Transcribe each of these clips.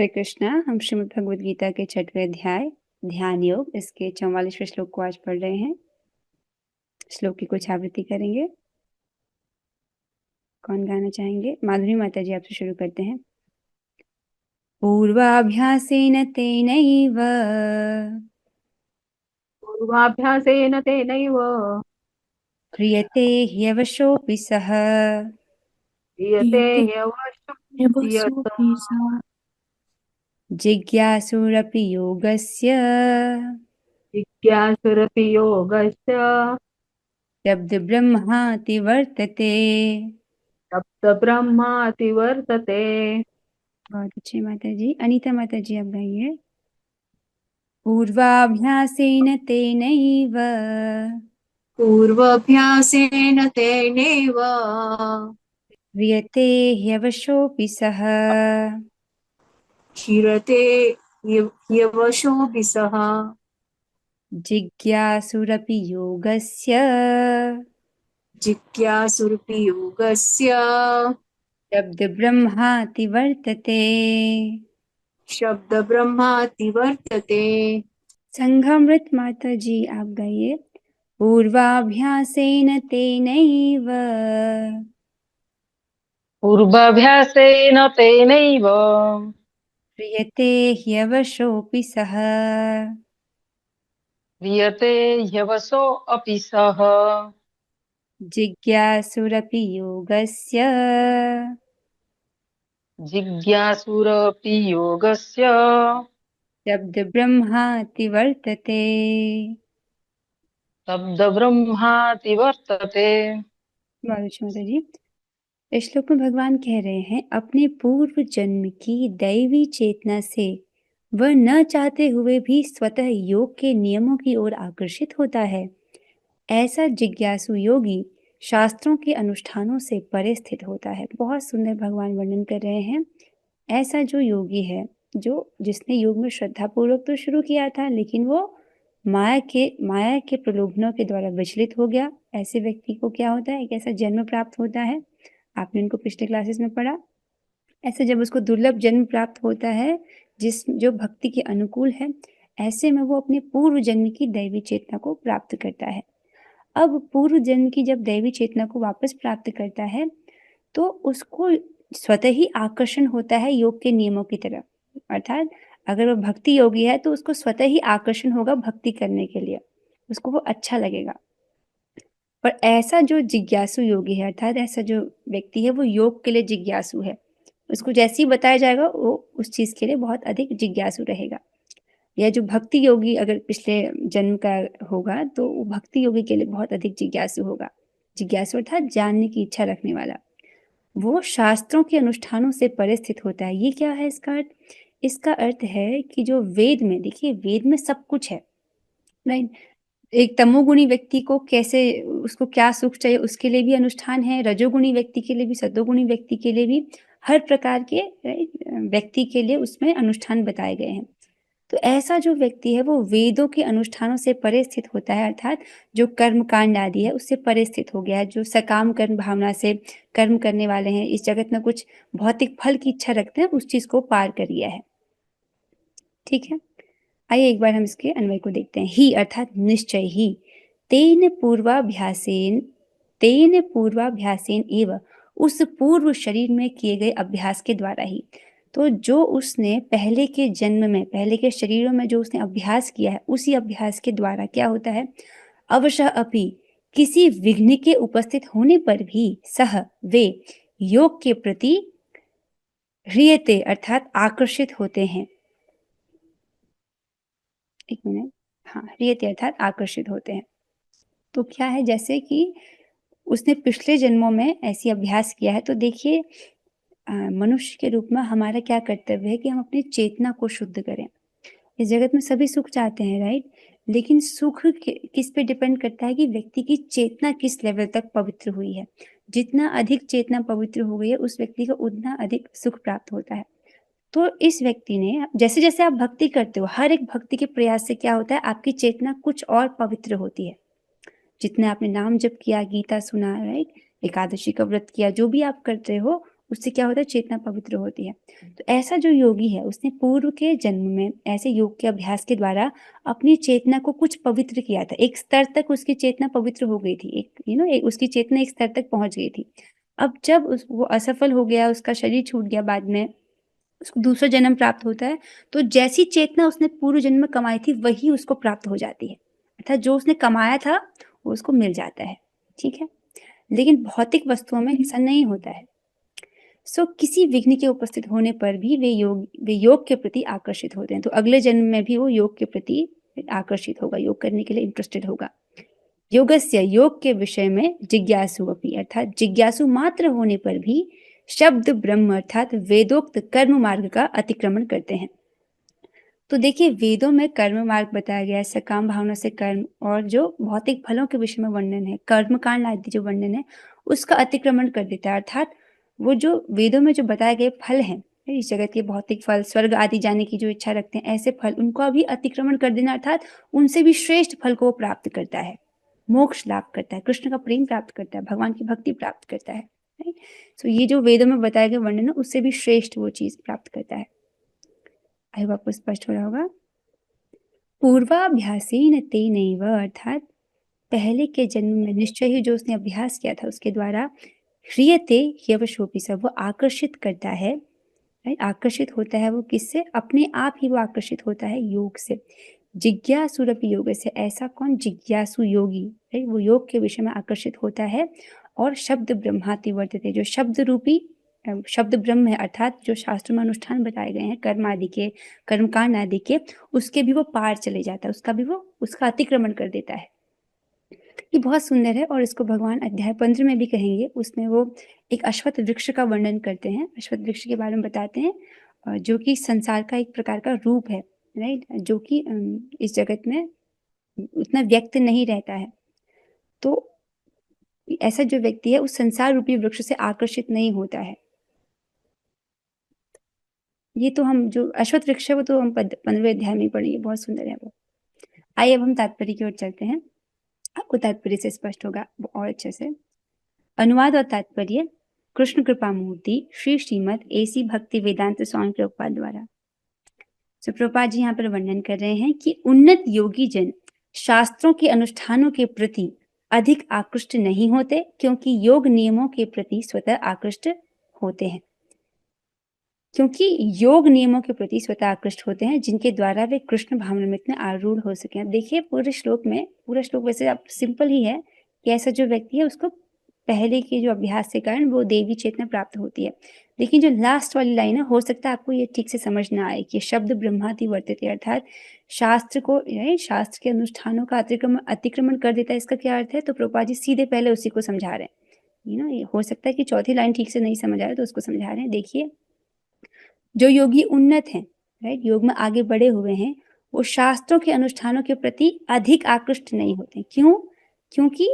हरे कृष्णा। हम श्रीमद् भगवद गीता के 6वें अध्याय ध्यान योग इसके 44वें श्लोक को आज पढ़ रहे हैं। श्लोक की कुछ आवृत्ति करेंगे। कौन गाना चाहेंगे? माधुरी माता जी, आपसे शुरू करते हैं। पूर्वाभ्यासेन तेनैव पूर्वाभ्यासेन तेनैव क्रियते ह्यवशोऽपि सः क्रियते क्रियते ह्यवशोऽप्यसः यवसोऽपि सः जिज्ञासुरपि योगस्य जिज्ञासुरपि योगस्य शब्दब्रह्माति वर्तते। सप्तब्रह्माति वर्तते। बहुत अच्छे माता जी। अनीता माता जी, आप गाइए। पूर्वाभ्यासेन तेनैव पूर्वाभ्यासेन तेनैव क्रियते ह्यवशोऽपि सः क्षीरते यवशोऽपि सः जिज्ञासुरपि योगस्य जिज्ञासुरपि योगस्य शब्दब्रह्माति वर्तते। शब्दब्रह्माति वर्तते। संघामृत माता जी, आप गाइए। पूर्वाभ्यासेन तेनैव पूर्वाभ्यासेन तेनैव क्रियते ह्यवशोऽपि सः क्रियते ह्यवशो अपि सः जिज्ञासुरपि योगस्य जिज्ञासुरपि योगस्य शब्दब्रह्माति वर्तते। शब्दब्रह्माति वर्तते। माता जी, इस श्लोक में भगवान कह रहे हैं अपने पूर्व जन्म की दैवी चेतना से वह न चाहते हुए भी स्वतः योग के नियमों की ओर आकर्षित होता है। ऐसा जिज्ञासु योगी शास्त्रों के अनुष्ठानों से परे स्थित होता है। बहुत सुंदर भगवान वर्णन कर रहे हैं। ऐसा जो योगी है, जो जिसने योग में श्रद्धा पूर्वक तो शुरू किया था, लेकिन वो माया के प्रलोभनों के द्वारा विचलित हो गया। ऐसे व्यक्ति को क्या होता है? एक ऐसा जन्म प्राप्त होता है। आपने इनको पिछले क्लासेस में पढ़ा। ऐसे जब उसको दुर्लभ जन्म प्राप्त होता है जो भक्ति के अनुकूल है, ऐसे में वो अपने पूर्व जन्म की दैवी चेतना को प्राप्त करता है। अब पूर्व जन्म की जब दैवी चेतना को वापस प्राप्त करता है तो उसको स्वतः ही आकर्षण होता है योग के नियमों की तरफ। अर्थात अगर वो भक्ति योगी है तो उसको स्वतः ही आकर्षण होगा भक्ति करने के लिए, उसको वो अच्छा लगेगा। पर ऐसा जो जिज्ञासु योगी है, अर्थात ऐसा जो व्यक्ति है, वो योग के लिए जिज्ञासु है। उसको जैसे ही बताया जाएगा वो उस चीज के लिए बहुत अधिक जिज्ञासु रहेगा। या जो भक्ति योगी अगर पिछले जन्म का होगा तो वो भक्ति योगी के लिए बहुत अधिक जिज्ञासु होगा। जिज्ञासु अर्थात जानने की इच्छा रखने वाला। वो शास्त्रों के अनुष्ठानों से परे स्थित होता है। ये क्या है इसका अर्थ? इसका अर्थ है कि जो वेद में, देखिए वेद में सब कुछ है, राइट। एक तमोगुणी व्यक्ति को कैसे, उसको क्या सुख चाहिए उसके लिए भी अनुष्ठान है। रजोगुणी व्यक्ति के लिए भी, सतोगुणी व्यक्ति के लिए भी, हर प्रकार के व्यक्ति के लिए उसमें अनुष्ठान बताए गए हैं। तो ऐसा जो व्यक्ति है वो वेदों के अनुष्ठानों से परे स्थित होता है। अर्थात जो कर्म कांड आदि है उससे परे स्थित हो गया है। जो सकाम कर्म भावना से कर्म करने वाले हैं, इस जगत में कुछ भौतिक फल की इच्छा रखते हैं, उस चीज को पार कर लिया है। ठीक है, आइए एक बार हम इसके अन्वय को देखते हैं। ही अर्थात निश्चय ही, तेन पूर्वाभ्यासेन एव, उस पूर्व शरीर में किए गए अभ्यास के द्वारा ही। तो जो उसने पहले के जन्म में, पहले के शरीरों में जो उसने अभ्यास किया है, उसी अभ्यास के द्वारा क्या होता है? अवशः अपि, किसी विघ्न के उपस्थित होने पर भी सह, वे योग के प्रति ह्रियते अर्थात आकर्षित होते हैं। एक मिनट, हाँ, ह्रियते अर्थात आकर्षित होते हैं। तो क्या है, जैसे कि उसने पिछले जन्मों में ऐसी अभ्यास किया है। तो देखिए, मनुष्य के रूप में हमारा क्या कर्तव्य है कि हम अपनी चेतना को शुद्ध करें। इस जगत में सभी सुख चाहते हैं, राइट। लेकिन सुख किस पे डिपेंड करता है कि व्यक्ति की चेतना किस लेवल तक पवित्र हुई है। जितना अधिक चेतना पवित्र हो गई है उस व्यक्ति को उतना अधिक सुख प्राप्त होता है। तो इस व्यक्ति ने, जैसे जैसे आप भक्ति करते हो, हर एक भक्ति के प्रयास से क्या होता है? आपकी चेतना कुछ और पवित्र होती है। जितना आपने नाम जप किया, गीता सुना, राइट, एकादशी का व्रत किया, जो भी आप करते हो, उससे क्या होता है, चेतना पवित्र होती है। तो ऐसा जो योगी है उसने पूर्व के जन्म में ऐसे योग के अभ्यास के द्वारा अपनी चेतना को कुछ पवित्र किया था, एक स्तर तक उसकी चेतना पवित्र हो गई थी, एक उसकी चेतना एक स्तर तक पहुंच गई थी। अब जब वो असफल हो गया, उसका शरीर छूट गया, बाद में उसको दूसरा जन्म प्राप्त होता है, तो जैसी चेतना उसने पूर्व जन्म में कमाई थी वही उसको प्राप्त हो जाती है, अर्थात जो उसने कमाया था वो उसको मिल जाता है। ठीक है, लेकिन भौतिक वस्तुओं में ऐसा नहीं होता है। किसी विघ्न के उपस्थित होने पर भी वे योग के प्रति आकर्षित होते हैं, तो अगले जन्म में भी वो योग के प्रति आकर्षित होगा, योग करने के लिए इंटरेस्टेड होगा। योगस्य, योग के विषय में जिज्ञासु अपि, अर्थात जिज्ञासु मात्र होने पर भी शब्द ब्रह्म अर्थात वेदोक्त कर्म मार्ग का अतिक्रमण करते हैं। तो देखिए, वेदों में कर्म मार्ग बताया गया है, सकाम भावना से कर्म, और जो भौतिक फलों के विषय में वर्णन है, कर्म कांड आदि जो वर्णन है, उसका अतिक्रमण कर देता है। अर्थात वो जो वेदों में जो बताए गए फल हैं, इस जगत के भौतिक फल, स्वर्ग आदि जाने की जो इच्छा रखते हैं, ऐसे फल, उनको अभी अतिक्रमण कर देना, अर्थात उनसे भी श्रेष्ठ फल को वो प्राप्त करता है, मोक्ष लाभ करता है, कृष्ण का प्रेम प्राप्त करता है, भगवान की भक्ति प्राप्त करता है। राइट, ये जो वेदों में बताए गए वर्णन है उससे भी श्रेष्ठ वो चीज प्राप्त करता है। आई होप आपको स्पष्ट हो रहा होगा। पूर्वाभ्यासेन तेनैव, अर्थात पहले के जन्म में निश्चय ही जो उसने अभ्यास किया था उसके द्वारा, ह्रियते ह्यवशोऽपि सः, वो आकर्षित करता है, आकर्षित होता है वो किससे, अपने आप ही वो आकर्षित होता है योग से। जिज्ञासुरपि योग से, ऐसा कौन, जिज्ञासु योगी, वो योग के विषय में आकर्षित होता है। और शब्द ब्रह्माति वर्तते, जो शब्द रूपी शब्द ब्रह्म है, अर्थात जो शास्त्र में अनुष्ठान बताए गए हैं कर्म आदि के, कर्मकांड आदि के, उसके भी वो पार चले जाता है, उसका भी वो उसका अतिक्रमण कर देता है। ये बहुत सुंदर है, और इसको भगवान अध्याय 15 में भी कहेंगे। उसमें वो एक अश्वत्थ वृक्ष का वर्णन करते हैं, अश्वत्थ वृक्ष के बारे में बताते हैं, जो कि संसार का एक प्रकार का रूप है, राइट, जो कि इस जगत में उतना व्यक्त नहीं रहता है। तो ऐसा जो व्यक्ति है उस संसार रूपी वृक्ष से आकर्षित नहीं होता है। ये तो हम जो अश्वत्थ वृक्ष है वो तो हम 15वें अध्याय में पढ़ेंगे, बहुत सुंदर है वो। आइए अब हम तात्पर्य की ओर चलते हैं, आपको तात्पर्य से स्पष्ट होगा और अच्छे से। अनुवाद और तात्पर्य कृष्ण कृपा मूर्ति श्री श्रीमद एसी भक्ति वेदांत स्वामी प्रभुपाद द्वारा। तो प्रभुपाद जी यहाँ पर वर्णन कर रहे हैं कि उन्नत योगी जन शास्त्रों के अनुष्ठानों के प्रति अधिक आकृष्ट नहीं होते, क्योंकि योग नियमों के प्रति स्वतः आकृष्ट होते हैं, क्योंकि योग नियमों के प्रति स्वतः आकृष्ट होते हैं, जिनके द्वारा वे कृष्ण भावनामृत में आरूढ़ हो सके। देखिए पूरे श्लोक वैसे आप सिंपल ही है कि ऐसा जो व्यक्ति है उसको पहले के जो अभ्यास के कारण वो देवी चेतना प्राप्त होती है। लेकिन जो लास्ट वाली लाइन है, हो सकता है आपको ये ठीक से समझ ना आए कि शब्द ब्रह्माति वर्तते, अर्थात शास्त्र को, शास्त्र के अनुष्ठानों का अतिक्रमण कर देता है। इसका क्या अर्थ है, तो प्रभुपाद जी सीधे पहले उसी को समझा रहे हैं। ये हो सकता है कि चौथी लाइन ठीक से नहीं समझ आ रहा, तो उसको समझा रहे हैं। देखिए, जो योगी उन्नत हैं, राइट, योग में आगे बढ़े हुए हैं, वो शास्त्रों के अनुष्ठानों के प्रति अधिक आकृष्ट नहीं होते। क्यों? क्योंकि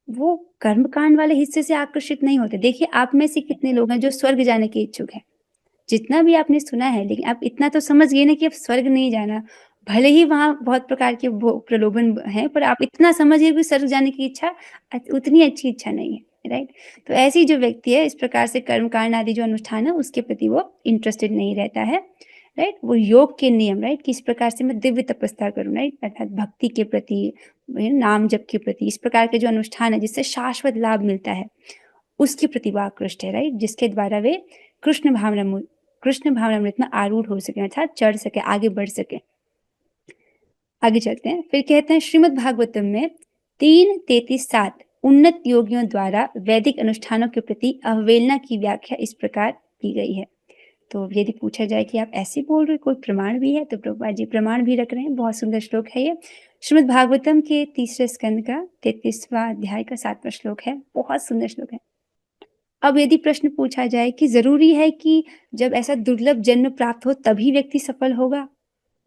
वो कर्मकांड वाले हिस्से से आकर्षित नहीं होते। देखिए, आप में से कितने लोग हैं जो स्वर्ग जाने के इच्छुक हैं? जितना भी आपने सुना है, लेकिन आप इतना तो समझ गए ना कि अब स्वर्ग नहीं जाना, भले ही वहां बहुत प्रकार के प्रलोभन हैं, पर आप इतना समझिए कि स्वर्ग जाने की इच्छा उतनी अच्छी इच्छा नहीं है, राइट। तो ऐसी जो व्यक्ति है, इस प्रकार से कर्मकांड आदि जो अनुष्ठान है उसके प्रति वो इंटरेस्टेड नहीं रहता है, राइट। वो योग के नियम, राइट, किस प्रकार से मैं दिव्य तपस्या करूं, राइट, अर्थात भक्ति के प्रति, नाम जप के प्रति, इस प्रकार के जो अनुष्ठान है जिससे शाश्वत लाभ मिलता है, उसके प्रति वो आकृष्ट है, राइट, जिसके द्वारा वे कृष्ण भावनामृत में आरूढ़ हो सके, अर्थात चढ़ सके, आगे बढ़ सके। आगे चलते हैं, फिर कहते हैं श्रीमद् भागवतम में 3:33-7 उन्नत योगियों द्वारा वैदिक अनुष्ठानों के प्रति अवहेलना की व्याख्या इस प्रकार की गई है। तो यदि पूछा जाए कि आप ऐसे बोल रहे, कोई प्रमाण भी है, तो प्रभुपाद जी प्रमाण भी रख रहे हैं। बहुत सुंदर श्लोक है ये, श्रीमद् भागवतम के 3 स्कंद का 33वां अध्याय का 7वां श्लोक है, बहुत सुंदर श्लोक है। अब यदि प्रश्न पूछा जाए कि जरूरी है कि जब ऐसा दुर्लभ जन्म प्राप्त हो तभी व्यक्ति सफल होगा,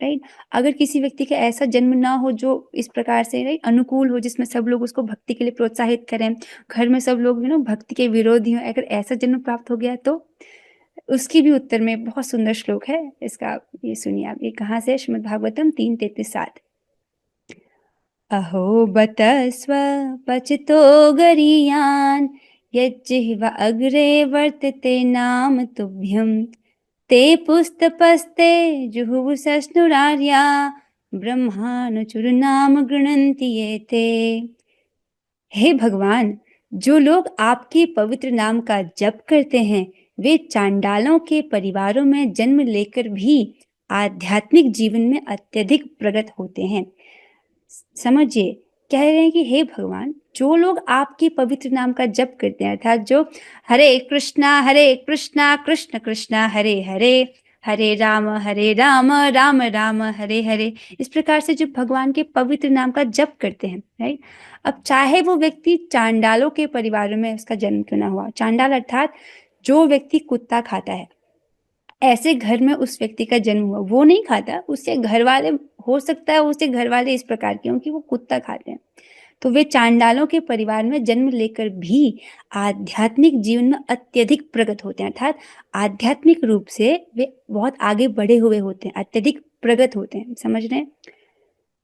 राइट, अगर किसी व्यक्ति का ऐसा जन्म ना हो जो इस प्रकार से, राइट, अनुकूल हो, जिसमें सब लोग उसको भक्ति के लिए प्रोत्साहित करें, घर में सब लोग भक्ति के विरोधी हो, अगर ऐसा जन्म प्राप्त हो गया तो उसकी भी उत्तर में बहुत सुंदर श्लोक है इसका, ये सुनिए आप। ये कहाँ से? श्रीमद् भागवतम 3:33-7। अहो बत स्व पचतो गरीयान यज्जिह्वा अग्रे वर्तते नाम तुभ्यं ते पुस्तपस्ते जुहुः सस्नुरार्या ब्रह्मानुचुरनाम गृणन्ति ये ते। हे भगवान, जो लोग आपके पवित्र नाम का जप करते हैं वे चांडालों के परिवारों में जन्म लेकर भी आध्यात्मिक जीवन में अत्यधिक प्रगत होते हैं। समझिए, कह रहे हैं कि हे भगवान, जो लोग आपके पवित्र नाम का जप करते हैं, अर्थात जो हरे कृष्णा कृष्ण कृष्णा हरे हरे, हरे राम राम राम हरे हरे, इस प्रकार से जो भगवान के पवित्र नाम का जप करते हैं, राइट। अब चाहे वो व्यक्ति चांडालों के परिवारों में उसका जन्म क्यों ना हुआ, चांडाल अर्थात जो व्यक्ति कुत्ता खाता है, ऐसे घर में उस व्यक्ति का जन्म हुआ, वो नहीं खाता, उसके घर वाले, हो सकता है उसके घर वाले इस प्रकार के क्योंकि वो कुत्ता खाते हैं, तो वे चांडालों के परिवार में जन्म लेकर भी आध्यात्मिक जीवन में अत्यधिक प्रगत होते हैं, अर्थात आध्यात्मिक रूप से वे बहुत आगे बढ़े हुए होते हैं, अत्यधिक प्रगत होते हैं। समझ रहे हैं?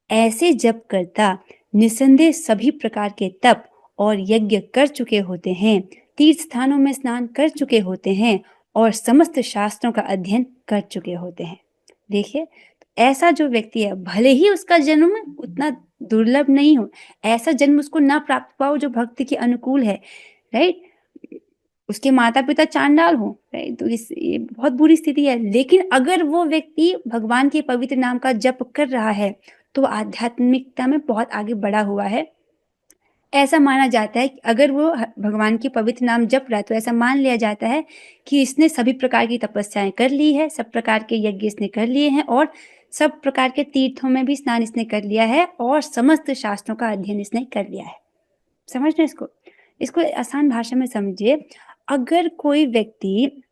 ऐसे जप करता निसंदेह सभी प्रकार के तप और यज्ञ कर चुके होते हैं, तीर्थ स्थानों में स्नान कर चुके होते हैं और समस्त शास्त्रों का अध्ययन कर चुके होते हैं। देखिए, ऐसा जो व्यक्ति है, भले ही उसका जन्म उतना दुर्लभ नहीं हो, ऐसा जन्म उसको ना प्राप्त पाओ जो भक्ति के अनुकूल है, राइट, उसके माता पिता चांडाल हो, राइट, तो ये बहुत बुरी स्थिति है, लेकिन अगर वो व्यक्ति भगवान के पवित्र नाम का जप कर रहा है तो आध्यात्मिकता में बहुत आगे बढ़ा हुआ है। ऐसा माना जाता है कि अगर वो भगवान के पवित्र नाम जप रहा है तो ऐसा मान लिया जाता है कि इसने सभी प्रकार की तपस्याएं कर ली है, सब प्रकार के यज्ञ इसने कर लिए हैं और सब प्रकार के तीर्थों में भी स्नान इसने कर लिया है और समस्त शास्त्रों का अध्ययन इसने कर लिया है। समझ रहे इसको? इसको आसान भाषा में समझिए। अगर कोई व्यक्ति,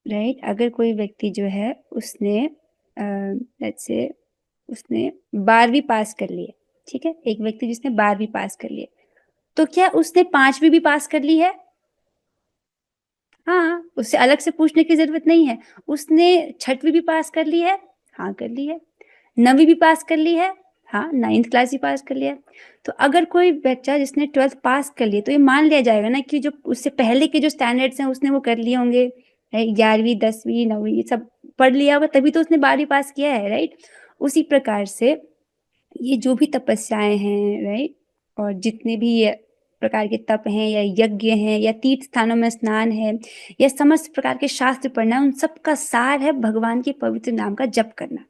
राइट, अगर कोई व्यक्ति जो है उसने लेट्स से उसने 12वीं पास कर ली है, ठीक है, एक व्यक्ति जिसने 12वीं पास कर ली है, तो क्या उसने 5वीं भी पास कर ली है? हाँ, उससे अलग से पूछने की जरूरत नहीं है। उसने 6वीं भी पास कर ली है? हाँ, कर ली है। 9वीं भी पास कर ली है? हाँ, 9th क्लास भी पास कर लिया है। तो अगर कोई बच्चा जिसने 12th पास कर लिया तो ये मान लिया जाएगा ना कि जो उससे पहले के जो स्टैंडर्ड्स हैं उसने वो कर लिए होंगे, 11वीं 10वीं 9वीं सब पढ़ लिया होगा, तभी तो उसने 12वीं पास किया है, राइट। उसी प्रकार से ये जो भी तपस्याएं हैं, राइट, और जितने भी ये प्रकार के तप हैं या यज्ञ हैं या तीर्थ स्थानों में स्नान है या समस्त प्रकार के शास्त्र पढ़ना, उन सब का सार है भगवान के पवित्र नाम का जप करना।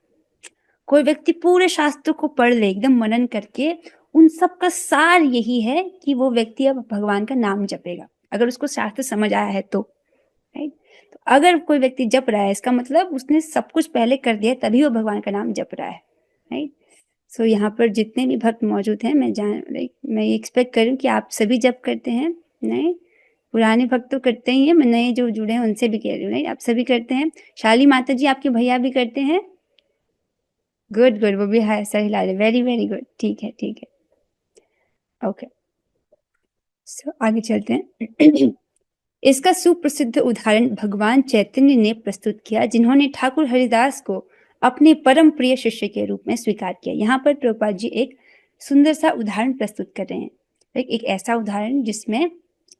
कोई व्यक्ति पूरे शास्त्र को पढ़ ले एकदम मनन करके, उन सब का सार यही है कि वो व्यक्ति अब भगवान का नाम जपेगा, अगर उसको शास्त्र समझ आया है तो, राइट। तो अगर कोई व्यक्ति जप रहा है इसका मतलब उसने सब कुछ पहले कर दिया तभी वो भगवान का नाम जप रहा है, राइट। सो यहाँ पर जितने भी भक्त मौजूद हैं, मैं एक्सपेक्ट करूँ कि आप सभी जप करते हैं, नहीं, पुराने भक्त तो करते ही हैं, मैं नए जो जुड़े हैं उनसे भी कह रही हूँ, नहीं, आप सभी करते हैं। शाली माता जी, आपके भैया भी करते हैं? गुड गुड, वो भी है, सर हिला रहे, वेरी वेरी गुड, ठीक है ठीक है, ओके। सो आगे चलते हैं। इसका सुप्रसिद्ध उदाहरण भगवान चैतन्य ने प्रस्तुत किया, जिन्होंने ठाकुर हरिदास को अपने परम प्रिय शिष्य के रूप में स्वीकार किया। यहाँ पर प्रभुपाद जी एक सुंदर सा उदाहरण प्रस्तुत कर रहे हैं, एक ऐसा उदाहरण जिसमें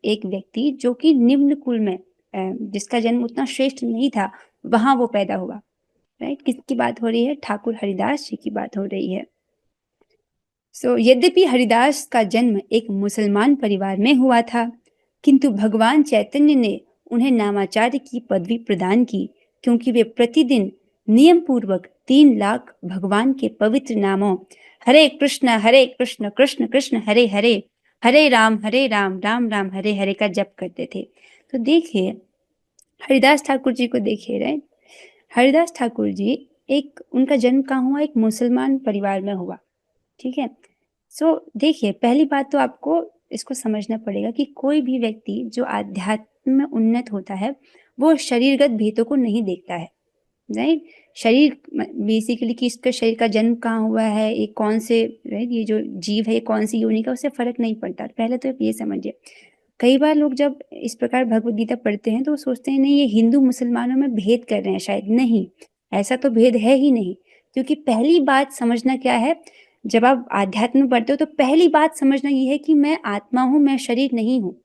एक व्यक्ति जो कि निम्न कुल में, जिसका जन्म उतना श्रेष्ठ नहीं था, वहां वो पैदा हुआ, राइट। किसकी बात हो रही है? ठाकुर हरिदास जी की बात हो रही है। यद्यपि हरिदास का जन्म एक मुसलमान परिवार में हुआ था, किंतु भगवान चैतन्य ने उन्हें नामाचार्य की पदवी प्रदान की, क्योंकि वे प्रतिदिन नियम पूर्वक 3 लाख भगवान के पवित्र नामों हरे कृष्ण कृष्ण कृष्ण हरे हरे, हरे राम राम राम हरे हरे का जप करते थे। तो देखिए हरिदास ठाकुर जी को देखिए, राइट। हरिदास ठाकुर जी, एक उनका जन्म कहाँ हुआ? एक मुसलमान परिवार में हुआ, ठीक है। देखिए, पहली बात तो आपको इसको समझना पड़ेगा कि कोई भी व्यक्ति जो आध्यात्म में उन्नत होता है वो शरीरगत भेदों को नहीं देखता है, राइट। शरीर बेसिकली कि इसका शरीर का जन्म कहाँ हुआ है, एक कौन से, राइट, ये जो जीव है ये कौन सी योनि का, उससे फर्क नहीं पड़ता। पहले तो ये समझिए। कई बार लोग जब इस प्रकार भगवद गीता पढ़ते हैं तो वो सोचते हैं नहीं, ये हिंदू मुसलमानों में भेद कर रहे हैं शायद। नहीं, ऐसा तो भेद है ही नहीं, क्योंकि पहली बात समझना क्या है, जब आप आध्यात्म में पढ़ते हो तो पहली बात समझना ये है कि मैं आत्मा हूँ, मैं शरीर नहीं हूँ,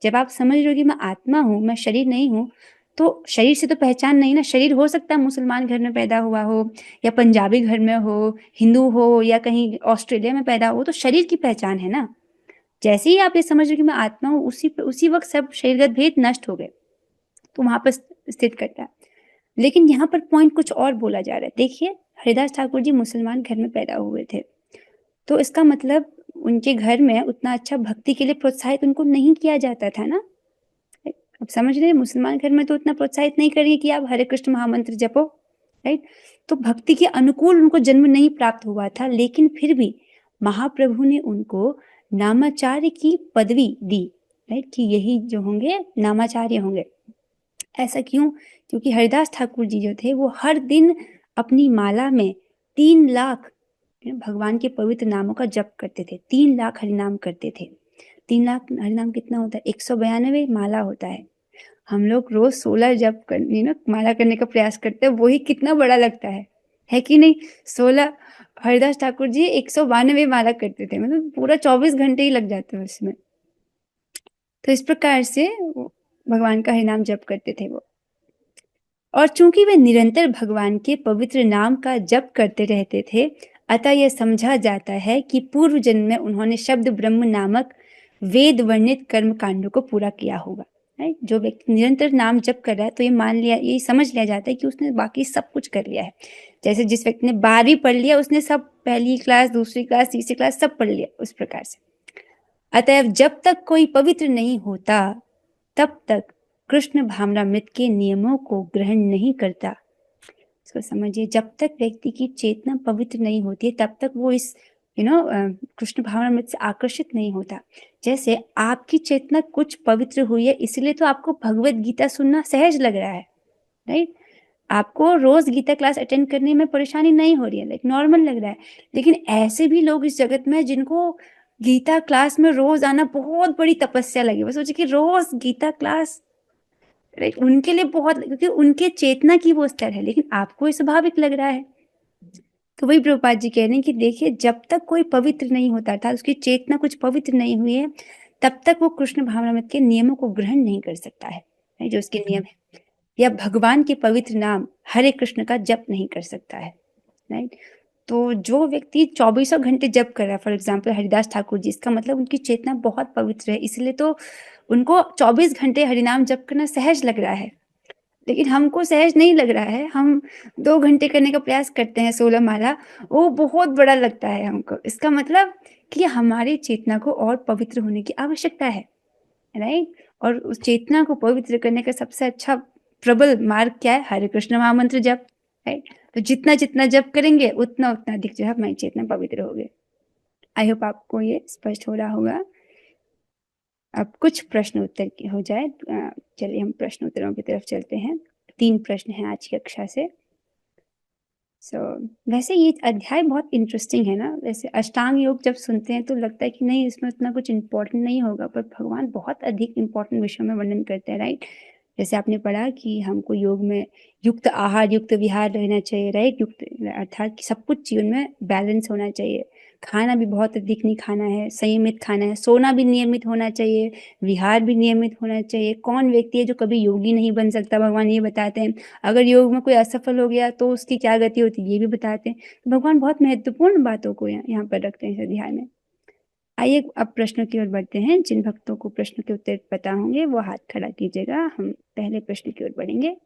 जब आप समझ रहे हो कि मैं आत्मा हूँ, मैं शरीर नहीं हूँ, तो शरीर से तो पहचान नहीं ना। शरीर हो सकता है मुसलमान घर में पैदा हुआ हो या पंजाबी घर में हो, हिंदू हो या कहीं ऑस्ट्रेलिया में पैदा हो, तो शरीर की पहचान है ना। जैसे ही आप ये समझ रहे हो कि मैं आत्मा हूँ, उसी वक्त सब शरीरगत भेद नष्ट हो गए, तो वहां पर स्थित करता है। लेकिन यहाँ पर पॉइंट कुछ और बोला जा रहा है। देखिए, हरिदास ठाकुर जी मुसलमान घर में पैदा हुए थे, तो इसका मतलब उनके घर में उतना अच्छा भक्ति के लिए प्रोत्साहित उनको नहीं किया जाता था ना। अब समझ रहे हैं, मुसलमान घर में तो उतना प्रोत्साहित नहीं करेंगे कि आप हरे कृष्ण महामंत्र जपो, राइट। तो भक्ति के अनुकूल उनको जन्म नहीं प्राप्त हुआ था, लेकिन फिर भी महाप्रभु ने उनको नामाचार्य की पदवी दी, राइट, कि यही जो होंगे नामाचार्य होंगे। ऐसा क्यों? क्योंकि हरिदास ठाकुर जी जो थे वो हर दिन अपनी माला में 3 लाख भगवान के पवित्र नामों का जप करते थे। 3 लाख हरिनाम करते थे। 3 लाख हरिनाम कितना होता है? 192 माला होता है। हम लोग रोज 16 जप करने ना माला करने का प्रयास करते हैं, वही कितना बड़ा लगता है कि नहीं? 16, हरिदास ठाकुर जी 192 माला करते थे, मतलब पूरा 24 घंटे ही लग जाते हैं उसमें। तो इस प्रकार से भगवान का हरिनाम जप करते थे वो। और चूंकि वे निरंतर भगवान के पवित्र नाम का जप करते रहते थे, अतः यह समझा जाता है कि पूर्व जन्म में उन्होंने शब्द ब्रह्म नामक वेद वर्णित कर्म कांडों को पूरा किया होगा। राइट, जो व्यक्ति निरंतर नाम जप कर रहा है तो ये समझ लिया जाता है कि उसने बाकी सब कुछ कर लिया है। जैसे जिस व्यक्ति ने 12वीं पढ़ लिया, उसने सब पहली क्लास, दूसरी क्लास, तीसरी क्लास सब पढ़ लिया, उस प्रकार से। अतएव जब तक कोई पवित्र नहीं होता, तब तक कृष्ण भावनामृत के नियमों को ग्रहण नहीं करता। इसको समझिए, जब तक व्यक्ति की चेतना पवित्र नहीं होती है, तब तक वो इस कृष्ण भावनामृत से आकर्षित नहीं होता। जैसे आपकी चेतना कुछ पवित्र हुई है, इसलिए तो आपको भगवत गीता सुनना सहज लग रहा है, राइट। आपको रोज गीता क्लास अटेंड करने में परेशानी नहीं हो रही है, लाइक नॉर्मल लग रहा है। लेकिन ऐसे भी लोग इस जगत में जिनको गीता क्लास में रोज आना बहुत बड़ी तपस्या लगी, वो सोचे कि रोज गीता क्लास, राइट, उनके लिए बहुत, क्योंकि उनके चेतना की वो स्तर है। लेकिन आपको ये स्वाभाविक लग रहा है। तो वही प्रभुपाद जी कह रहे हैं कि देखिए, जब तक कोई पवित्र नहीं होता था, उसकी चेतना कुछ पवित्र नहीं हुई है, तब तक वो कृष्ण भावनामृत के नियमों को ग्रहण नहीं कर सकता है, जो उसके नियम है, या भगवान के पवित्र नाम हरे कृष्ण का जप नहीं कर सकता है, राइट। तो जो व्यक्ति 24 घंटे जप कर रहा है, फॉर एग्जाम्पल हरिदास ठाकुर जी, इसका मतलब उनकी चेतना बहुत पवित्र है, इसलिए तो उनको 24 घंटे हरिनाम जप करना सहज लग रहा है। लेकिन हमको सहज नहीं लग रहा है। हम 2 घंटे करने का प्रयास करते हैं 16 माला, वो बहुत बड़ा लगता है हमको। इसका मतलब कि हमारी चेतना को और पवित्र होने की आवश्यकता है, राइट। और उस चेतना को पवित्र करने का सबसे अच्छा प्रबल मार्ग क्या है? हरे कृष्ण महामंत्र जप, राइट। तो जितना जितना जप करेंगे उतना उतना अधिक जो है हमारी चेतना पवित्र होगी। आई होप आपको ये स्पष्ट हो रहा होगा। अब कुछ प्रश्न उत्तर हो जाए। चलिए हम प्रश्न उत्तरों की तरफ चलते हैं। 3 प्रश्न हैं आज की कक्षा से। वैसे ये अध्याय बहुत इंटरेस्टिंग है ना। वैसे अष्टांग योग जब सुनते हैं तो लगता है कि नहीं, इसमें उतना कुछ इम्पोर्टेंट नहीं होगा, पर भगवान बहुत अधिक इम्पोर्टेंट विषयों में वर्णन करते हैं, राइट। जैसे आपने पढ़ा कि हमको योग में युक्त आहार, युक्त विहार रहना चाहिए, राइट। युक्त अर्थात कि सब कुछ जीवन में बैलेंस होना चाहिए। खाना भी बहुत अधिक नहीं खाना है, संयमित खाना है। सोना भी नियमित होना चाहिए, विहार भी नियमित होना चाहिए। कौन व्यक्ति है जो कभी योगी नहीं बन सकता, भगवान ये बताते हैं। अगर योग में कोई असफल हो गया तो उसकी क्या गति होती है, ये भी बताते हैं। तो भगवान बहुत महत्वपूर्ण बातों को यहाँ पर रखते हैं इस अध्याय में। आइए अब प्रश्नों की ओर बढ़ते हैं। जिन भक्तों को प्रश्न के उत्तर पता होंगे वो हाथ खड़ा कीजिएगा। हम पहले प्रश्न की ओर बढ़ेंगे।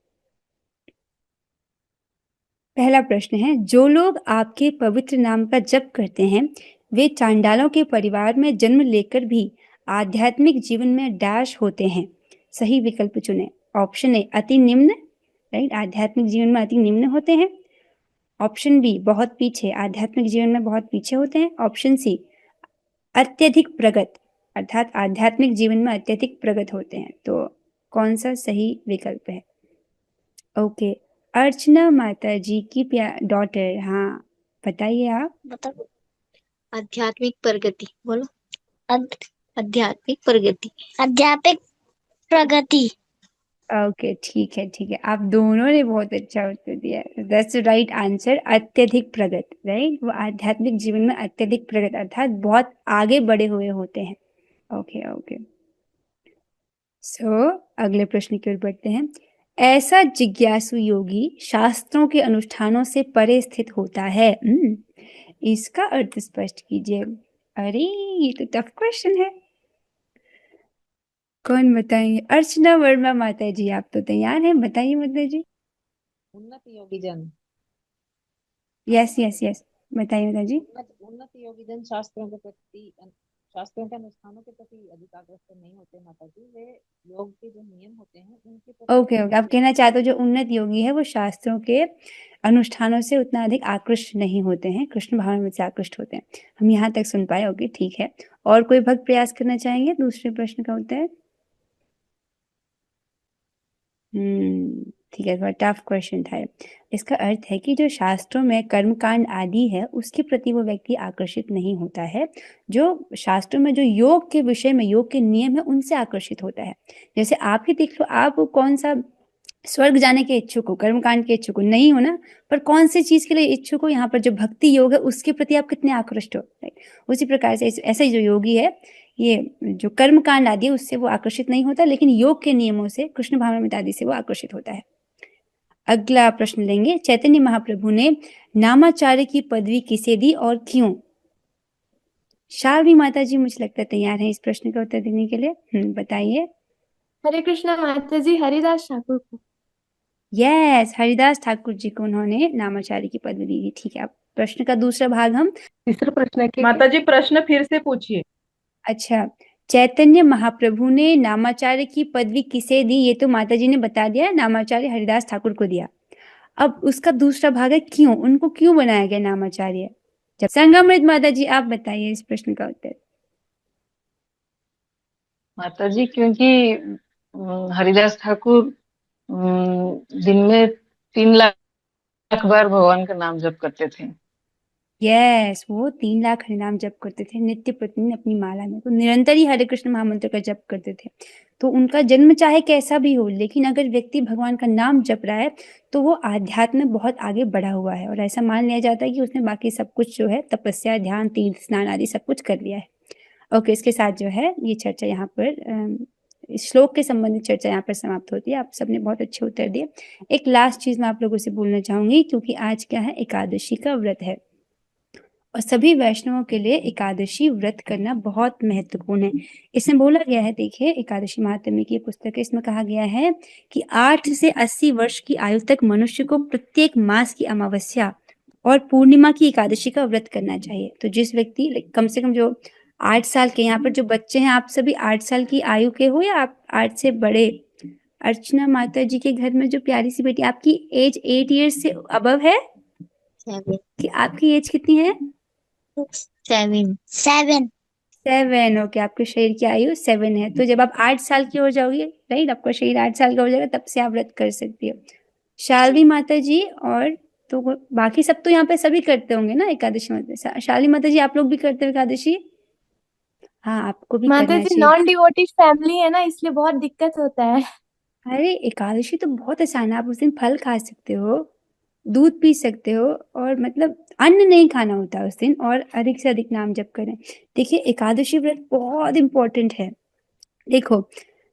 पहला प्रश्न है, जो लोग आपके पवित्र नाम का जप करते हैं वे चांडालों के परिवार में जन्म लेकर भी आध्यात्मिक जीवन में डैश होते हैं। सही विकल्प चुनें। ऑप्शन ए अति निम्न, राइट, आध्यात्मिक जीवन में अति निम्न होते हैं। ऑप्शन बी बहुत पीछे, आध्यात्मिक जीवन में बहुत पीछे होते हैं। ऑप्शन सी अत्यधिक प्रगत, अर्थात आध्यात्मिक जीवन में अत्यधिक प्रगत होते हैं। तो कौन सा सही विकल्प है? ओके, अर्चना माता जी की डॉटर, हाँ बताइए आप। बताओ। आध्यात्मिक प्रगति बोलो। आध्यात्मिक प्रगति। आध्यात्मिक प्रगति। ओके, ठीक है ठीक है, आप दोनों ने बहुत अच्छा उत्तर दिया। दैट्स द राइट आंसर, अत्यधिक प्रगत, राइट। वो आध्यात्मिक जीवन में अत्यधिक प्रगत अर्थात बहुत आगे बढ़े हुए होते हैं। ओके ओके, अगले प्रश्न की ओर बढ़ते हैं। ऐसा जिज्ञासु योगी शास्त्रों के अनुष्ठानों से परे स्थित होता है। इसका अर्थ स्पष्ट कीजिए। अरे ये तो टफ क्वेश्चन है, कौन बताएंगे? अर्चना वर्मा माता जी, आप तो तैयार हैं, बताइए माता जी। उन्नत योगी जन। यस यस यस, बताइए माता जी। उन्नत योगी जन शास्त्रों के प्रति, शास्त्रों के अनुष्ठानों के प्रति अधिक आग्रस्त नहीं होते माता जी। वे योग के जो नियम होते हैं उनके प्रति। ओके ओके, आप कहना चाहते हो जो उन्नत योगी है वो शास्त्रों के अनुष्ठानों से उतना अधिक आकृष्ट नहीं होते हैं, कृष्ण भावना से आकृष्ट होते हैं। हम यहाँ तक सुन पाए। ओके ठीक है, और कोई भक्त प्रयास करना चाहेंगे दूसरे प्रश्न का उत्तर? ठीक है, थोड़ा टफ क्वेश्चन था। इसका अर्थ है कि जो शास्त्रों में कर्मकांड आदि है उसके प्रति वो व्यक्ति आकर्षित नहीं होता है, जो शास्त्रों में जो योग के विषय में योग के नियम है उनसे आकर्षित होता है। जैसे आप ही देख लो, आप कौन सा स्वर्ग जाने के इच्छुक हो, कर्मकांड के इच्छुक हो नहीं हो ना, पर कौन सी चीज के लिए इच्छुक हो? यहाँ पर जो भक्ति योग है उसके प्रति आप कितने आकृष्ट हो, राइट? उसी प्रकार से ऐसा ही जो योगी है, ये जो कर्मकांड आदि है उससे वो आकर्षित नहीं होता, लेकिन योग के नियमों से, कृष्ण भावनामृत आदि से वो आकर्षित होता है। अगला प्रश्न लेंगे। चैतन्य महाप्रभु ने नामाचार्य की पदवी किसे दी और क्यों? शाल्वी माता जी मुझे लगता है तैयार है इस प्रश्न का उत्तर देने के लिए। बताइए। हरे कृष्णा माता जी, हरिदास ठाकुर को। यस, हरिदास ठाकुर जी को उन्होंने नामाचार्य की पदवी दी थी। ठीक है, अब प्रश्न का दूसरा भाग हम तीसरा प्रश्न है माता जी, प्रश्न फिर से पूछिए। अच्छा, चैतन्य महाप्रभु ने नामाचार्य की पदवी किसे दी? ये तो माता जी ने बता दिया, नामाचार्य हरिदास ठाकुर को दिया। अब उसका दूसरा भाग है क्यों, उनको क्यों बनाया गया नामाचार्य? जब संगमृत माता जी आप बताइए इस प्रश्न का उत्तर। माता जी क्योंकि हरिदास ठाकुर दिन में 3 लाख बार भगवान का नाम जप करते थे। यस, वो 3 लाख हरिनाम जप करते थे नित्य प्रतिदिन अपनी माला में, तो निरंतर ही हरे कृष्ण महामंत्र का जप करते थे। तो उनका जन्म चाहे कैसा भी हो, लेकिन अगर व्यक्ति भगवान का नाम जप रहा है तो वो आध्यात्म में बहुत आगे बढ़ा हुआ है, और ऐसा मान लिया जाता है कि उसने बाकी सब कुछ जो है तपस्या, ध्यान, तीर्थ स्नान आदि सब कुछ कर लिया है। ओके, इसके साथ जो है ये चर्चा यहाँ पर, इस श्लोक के संबंधित चर्चा यहाँ पर समाप्त होती है। आप सबने बहुत अच्छे उत्तर दिए। एक लास्ट चीज मैं आप लोगों से बोलना चाहूंगी, क्योंकि आज क्या है, एकादशी का व्रत है और सभी वैष्णवों के लिए एकादशी व्रत करना बहुत महत्वपूर्ण है। इसमें बोला गया है, देखिए एकादशी महात्म्य की पुस्तक है, इसमें कहा गया है कि 8 से 80 वर्ष की आयु तक मनुष्य को प्रत्येक मास की अमावस्या और पूर्णिमा की एकादशी का व्रत करना चाहिए। तो जिस व्यक्ति कम से कम जो 8 साल के, यहाँ पर जो बच्चे हैं आप सभी 8 साल की आयु के हो या आप 8 से बड़े? अर्चना माता जी के घर में जो प्यारी सी बेटी, आपकी एज 8 ईयर्स से अबव है कि आपकी एज कितनी है? 7 ओके, आपके शरीर की आयु 7 है। तो जब आप 8 साल की हो जाओगी, राइट, आपका शरीर 8 साल का हो जाएगा, तब से आप व्रत कर सकती हो। शाल्वी माता जी और तो बाकी सब तो यहाँ पे सभी करते होंगे ना एकादशी माता। शाल्वी माता जी आप लोग भी करते हो एकादशी? हाँ, आपको भी माता करना जी चाहिए। नॉन डिवोटेड फैमिली है ना, इसलिए बहुत दिक्कत होता है। अरे एकादशी तो बहुत आसान है, आप उस दिन फल खा सकते हो, दूध पी सकते हो, और मतलब अन्न नहीं खाना होता उस दिन, और अधिक से अधिक नाम जप करें। देखिए एकादशी व्रत बहुत इंपॉर्टेंट है। देखो,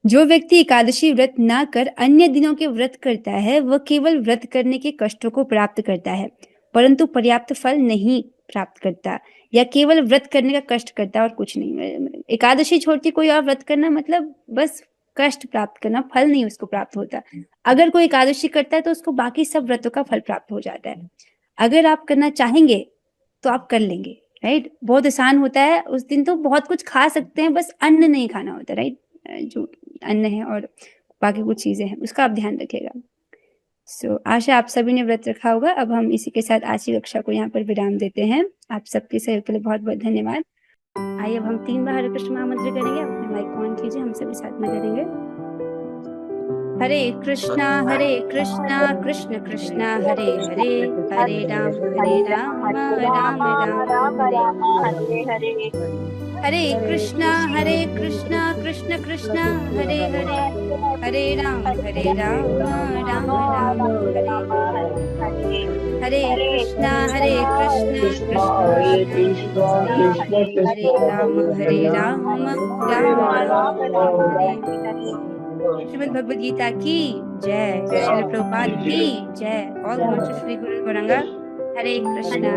जो व्यक्ति एकादशी व्रत ना कर अन्य दिनों के व्रत करता है वह केवल व्रत करने के कष्टों को प्राप्त करता है, परंतु पर्याप्त फल नहीं प्राप्त करता, या केवल व्रत करने का कष्ट करता है और कुछ नहीं। एकादशी छोड़ के कोई और व्रत करना मतलब बस कष्ट प्राप्त करना, फल नहीं उसको प्राप्त होता। अगर कोई एकादशी करता है तो उसको बाकी सब व्रतों का फल प्राप्त हो जाता है। अगर आप करना चाहेंगे तो आप कर लेंगे, राइट? बहुत आसान होता है, उस दिन तो बहुत कुछ खा सकते हैं, बस अन्न नहीं खाना होता, राइट? जो अन्न है और बाकी कुछ चीजें हैं उसका आप ध्यान रखिएगा। आशा आप सभी ने व्रत रखा होगा। अब हम इसी के साथ आज की कक्षा को यहाँ पर विराम देते हैं। आप सबके सहयोग के लिए बहुत बहुत धन्यवाद। आइए अब हम 3 बार हरे कृष्ण महामंत्र करेंगे। अपने माइक ऑन कीजिए, हम सभी साथ में करेंगे। हरे कृष्णा कृष्ण कृष्णा हरे हरे, हरे राम राम राम राम हरे हरे। हरे कृष्णा कृष्ण कृष्णा हरे हरे, हरे राम राम राम हरे हरे। हरे कृष्णा कृष्ण हरे राम राम राम हरे हरे। श्रीमद् भगवद गीता की जय, श्रील प्रभुपाद की जय। ऑल ग्लोरी टू श्री गुरु गौरांगा। हरे कृष्णा।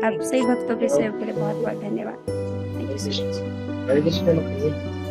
आप सभी भक्तों के सहयोग के लिए बहुत बहुत धन्यवाद। Thank you so much.